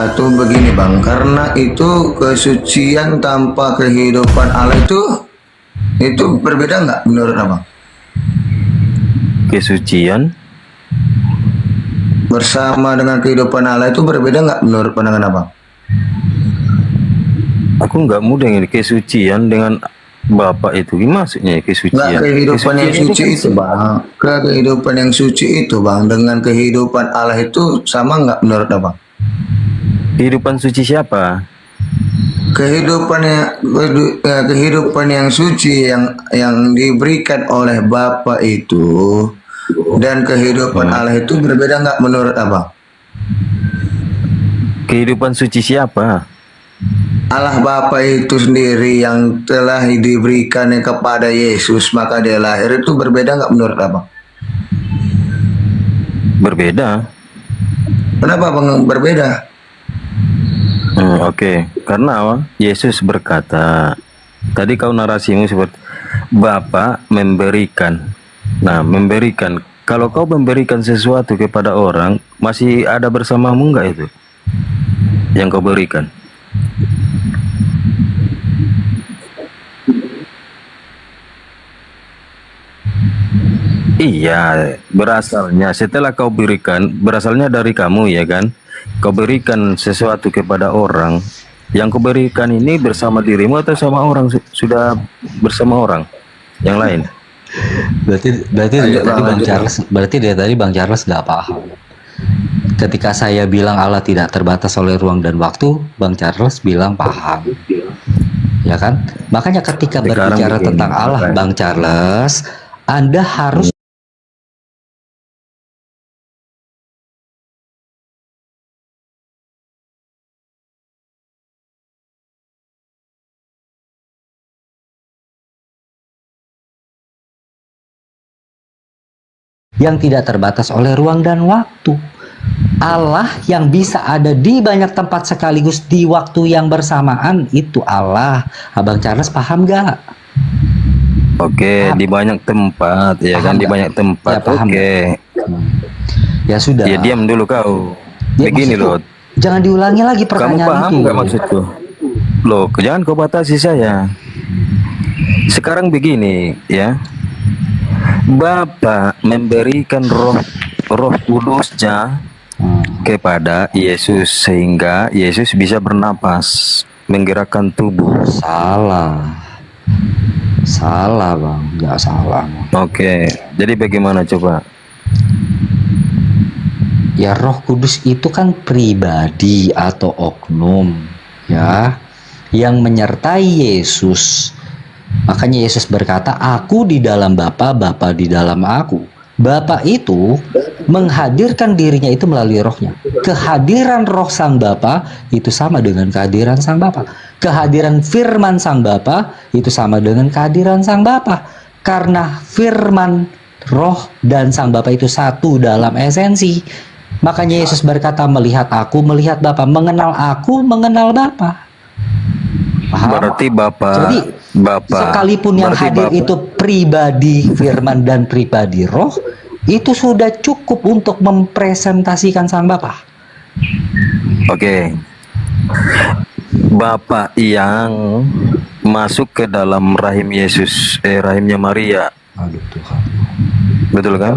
Atau begini Bang, karena itu kesucian tanpa kehidupan Allah itu berbeda nggak menurut Abang? Kesucian Bersama dengan kehidupan Allah itu berbeda nggak menurut pandangan Abang? aku nggak mudah ini kesucian dengan Bapak itu gimana maksudnya Nggak kesucian? kehidupan yang Kesucian suci kan itu Bang, kehidupan yang suci itu Bang dengan kehidupan Allah itu sama nggak menurut Abang? kehidupan suci siapa? Kehidupan yang suci yang diberikan oleh Bapa itu dan kehidupan Allah itu berbeda nggak menurut Abang? Kehidupan suci siapa? Allah Bapa itu sendiri yang telah diberikan kepada Yesus maka dia lahir itu berbeda nggak menurut Abang? Berbeda. Kenapa Bang berbeda? Oke. Karena apa? Yesus berkata, tadi kau narasimu seperti Bapa memberikan. Nah, memberikan. Kalau kau memberikan sesuatu kepada orang, masih ada bersamamu enggak itu? Yang kau berikan. Iya, berasalnya setelah kau berikan, berasalnya dari kamu ya kan? Kau berikan sesuatu kepada orang, yang kau berikan ini bersama dirimu atau sama orang sudah bersama orang yang lain? Berarti dari tadi Bang Charles nggak paham. Ketika saya bilang Allah tidak terbatas oleh ruang dan waktu, Bang Charles bilang paham. Ya kan? Makanya ketika Sekarang berbicara begini, tentang Allah, makanya. Bang Charles, Anda harus yang tidak terbatas oleh ruang dan waktu. Allah yang bisa ada di banyak tempat sekaligus di waktu yang bersamaan, itu Allah. Abang Charles paham gak? Oke, di banyak tempat ya Paham kan, di nggak? banyak tempat. Ya, paham Oke. Ya sudah. Ya diam dulu kau. Ya, Begini maksudku, loh. jangan diulangi lagi Kamu pertanyaan paham itu. nggak maksudku? Loh, jangan kau batasi saya. Sekarang begini ya. Bapa memberikan roh kudusnya kepada Yesus sehingga Yesus bisa bernapas, menggerakkan tubuh. Salah Bang, nggak salah. Oke, jadi bagaimana coba? Ya Roh Kudus itu kan pribadi atau oknum ya yang menyertai Yesus. Makanya Yesus berkata, aku di dalam Bapa, Bapa di dalam aku. Bapa itu menghadirkan dirinya itu melalui rohnya. Kehadiran roh sang Bapa itu sama dengan kehadiran sang Bapa. Kehadiran firman sang Bapa itu sama dengan kehadiran sang Bapa. Karena firman, roh, dan sang Bapa itu satu dalam esensi. Makanya Yesus berkata, melihat aku, melihat Bapa. Mengenal aku, mengenal Bapa. Paham? Berarti Bapak, Jadi sekalipun yang berarti hadir Bapak- itu pribadi firman dan pribadi roh, itu sudah cukup untuk mempresentasikan sang Bapa. Oke. Bapak yang masuk ke dalam rahim Yesus, rahimnya Maria, Aduh Tuhan. betul kan?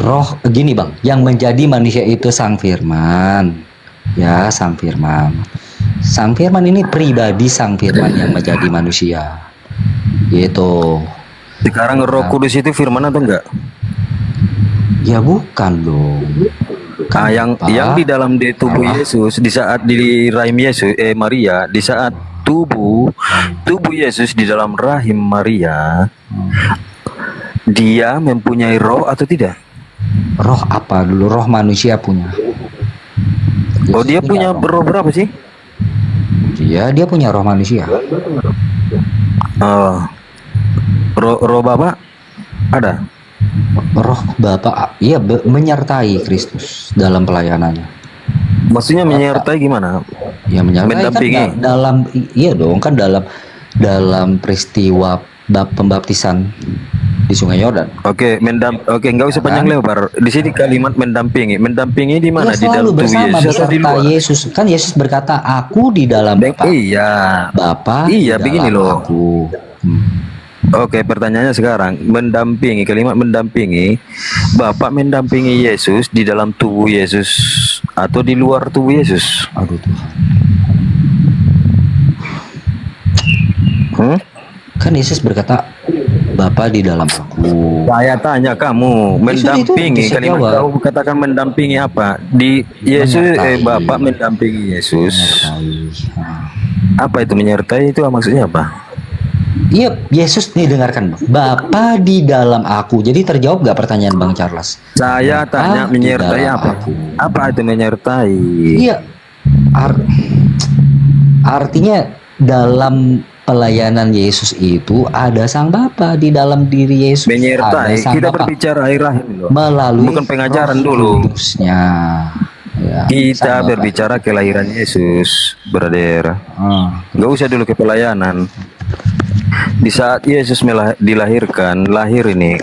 Roh gini Bang, yang menjadi manusia itu sang firman. Ya, sang firman. Sang firman ini pribadi sang firman yang menjadi manusia. Gitu. Sekarang Roh Kudus itu firman atau enggak? Ya bukan dong. Yang di dalam di tubuh Yesus di saat di rahim Yesus Maria, di saat tubuh Yesus di dalam rahim Maria, dia mempunyai roh atau tidak? Roh apa dulu? Roh manusia punya. Oh, dia punya roh berapa sih? Dia punya roh manusia. Oh, roh Bapak ada? Roh Bapa, iya, menyertai Kristus dalam pelayanannya. Maksudnya menyertai gimana? Ya menyertai Mendampingi. kan dalam, iya dong, kan dalam peristiwa pembaptisan di Sungai Yordan. Oke, nggak usah panjang lebar. Di sini kalimat mendampingi. Mendampingi di mana? Ya, Di dalam selalu tubuh bersama Yesus atau di beserta luar? Yesus. Kan Yesus berkata, aku di dalam Bapa. Iya. Bapa Iya, di begini dalam loh. aku. Oke, pertanyaannya sekarang, mendampingi, kalimat mendampingi, Bapak mendampingi Yesus di dalam tubuh Yesus atau di luar tubuh Yesus? Aduh Tuhan. Kan Yesus berkata, Bapa di dalam aku. Saya tanya kamu, Yesus itu mendampingi, bisa kalimat jawab. kau katakan mendampingi apa? Di Yesus, Menyertai. Bapak mendampingi Yesus. Menyertai. Apa itu menyertai itu maksudnya apa? Iya, Yesus nih dengarkan, Bapa di dalam aku. Jadi terjawab nggak pertanyaan Bang Charles? Saya Bapa tanya di menyertai dalam apa? aku. Apa itu menyertai? Iya, artinya dalam pelayanan Yesus itu ada Sang Bapa di dalam diri Yesus. Menyertai. Ada Sang Kita Bapa berbicara air rahim loh. melalui Bukan pengajaran Roh dulu. Kudusnya. Ya, Kita Sang Bapa. berbicara kelahiran Yesus, brother. Gak usah dulu ke pelayanan. Di saat Yesus dilahirkan, lahir ini